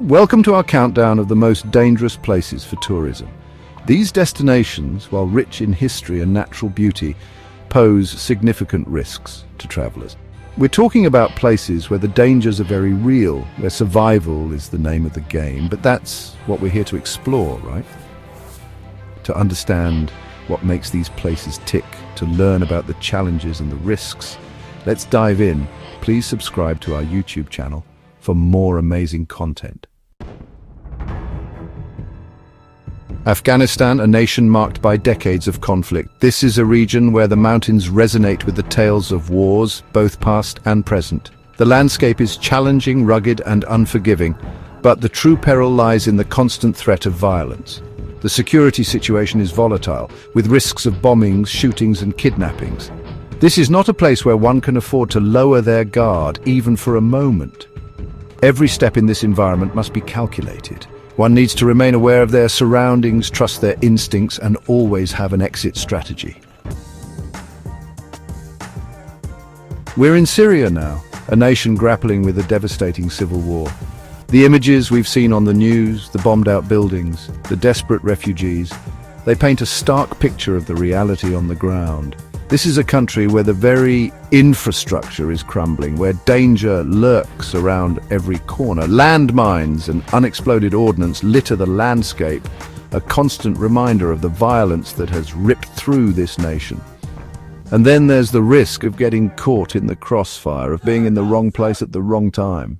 Welcome to our countdown of the most dangerous places for tourism. These destinations, while rich in history and natural beauty, pose significant risks to travelers. We're talking about places where the dangers are very real, where survival is the name of the game, but that's what we're here to explore, right? To understand what makes these places tick, to learn about the challenges and the risks. Let's dive in. Please subscribe to our YouTube channel for more amazing content. Afghanistan, a nation marked by decades of conflict. This is a region where the mountains resonate with the tales of wars, both past and present. The landscape is challenging, rugged, and unforgiving, but the true peril lies in the constant threat of violence. The security situation is volatile, with risks of bombings, shootings, and kidnappings. This is not a place where one can afford to lower their guard, even for a moment. Every step in this environment must be calculated. One needs to remain aware of their surroundings, trust their instincts, and always have an exit strategy. We're in Syria now, a nation grappling with a devastating civil war. The images we've seen on the news, the bombed-out buildings, the desperate refugees, they paint a stark picture of the reality on the ground. This is a country where the very infrastructure is crumbling, where danger lurks around every corner. Landmines and unexploded ordnance litter the landscape, a constant reminder of the violence that has ripped through this nation. And then there's the risk of getting caught in the crossfire, of being in the wrong place at the wrong time.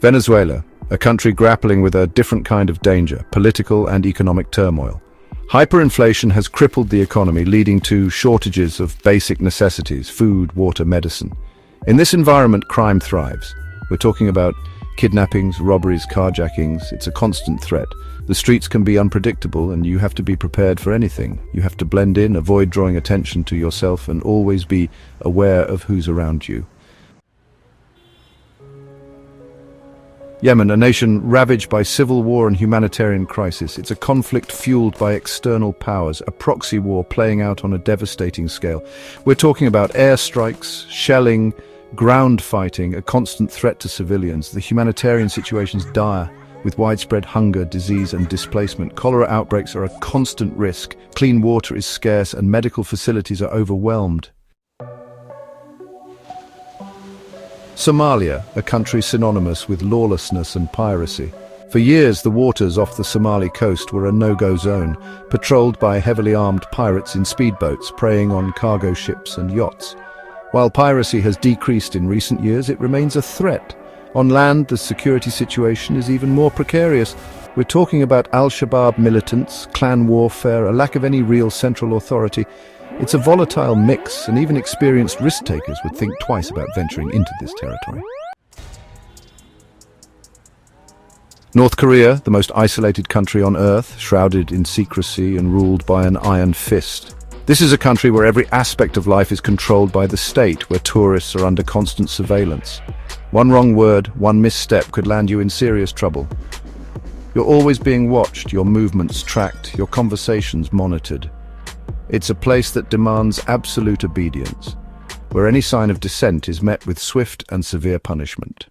Venezuela, a country grappling with a different kind of danger, political and economic turmoil. Hyperinflation has crippled the economy, leading to shortages of basic necessities, food, water, medicine. In this environment, crime thrives. We're talking about kidnappings, robberies, carjackings. It's a constant threat. The streets can be unpredictable, and you have to be prepared for anything. You have to blend in, avoid drawing attention to yourself, and always be aware of who's around you. Yemen, a nation ravaged by civil war and humanitarian crisis. It's a conflict fueled by external powers, a proxy war playing out on a devastating scale. We're talking about airstrikes, shelling, ground fighting, a constant threat to civilians. The humanitarian situation's dire, with widespread hunger, disease, and displacement. Cholera outbreaks are a constant risk. Clean water is scarce, and medical facilities are overwhelmed. Somalia, a country synonymous with lawlessness and piracy. For years, the waters off the Somali coast were a no-go zone, patrolled by heavily armed pirates in speedboats preying on cargo ships and yachts. While piracy has decreased in recent years, it remains a threat. On land, the security situation is even more precarious. We're talking about Al-Shabaab militants, clan warfare, a lack of any real central authority. It's a volatile mix, and even experienced risk-takers would think twice about venturing into this territory. North Korea, the most isolated country on Earth, shrouded in secrecy and ruled by an iron fist. This is a country where every aspect of life is controlled by the state, where tourists are under constant surveillance. One wrong word, one misstep could land you in serious trouble. You're always being watched, your movements tracked, your conversations monitored. It's a place that demands absolute obedience, where any sign of dissent is met with swift and severe punishment.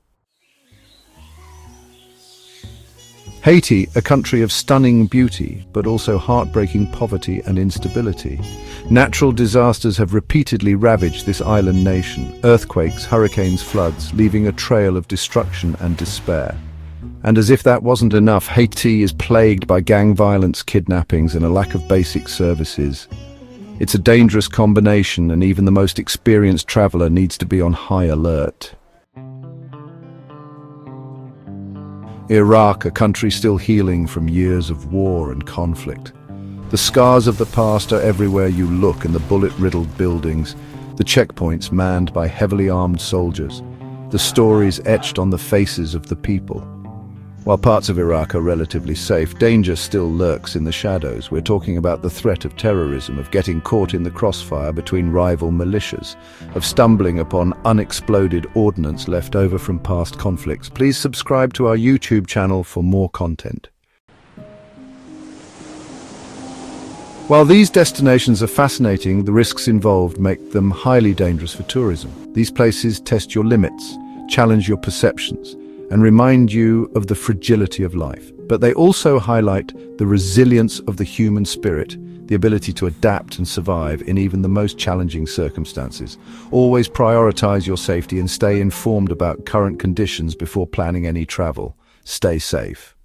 Haiti, a country of stunning beauty, but also heartbreaking poverty and instability. Natural disasters have repeatedly ravaged this island nation. Earthquakes, hurricanes, floods, leaving a trail of destruction and despair. And as if that wasn't enough, Haiti is plagued by gang violence, kidnappings, and a lack of basic services. It's a dangerous combination, and even the most experienced traveler needs to be on high alert. Iraq, a country still healing from years of war and conflict. The scars of the past are everywhere you look, in the bullet-riddled buildings, the checkpoints manned by heavily armed soldiers, the stories etched on the faces of the people. While parts of Iraq are relatively safe, danger still lurks in the shadows. We're talking about the threat of terrorism, of getting caught in the crossfire between rival militias, of stumbling upon unexploded ordnance left over from past conflicts. Please subscribe to our YouTube channel for more content. While these destinations are fascinating, the risks involved make them highly dangerous for tourism. These places test your limits, challenge your perceptions, and remind you of the fragility of life. But they also highlight the resilience of the human spirit, the ability to adapt and survive in even the most challenging circumstances. Always prioritize your safety and stay informed about current conditions before planning any travel. Stay safe.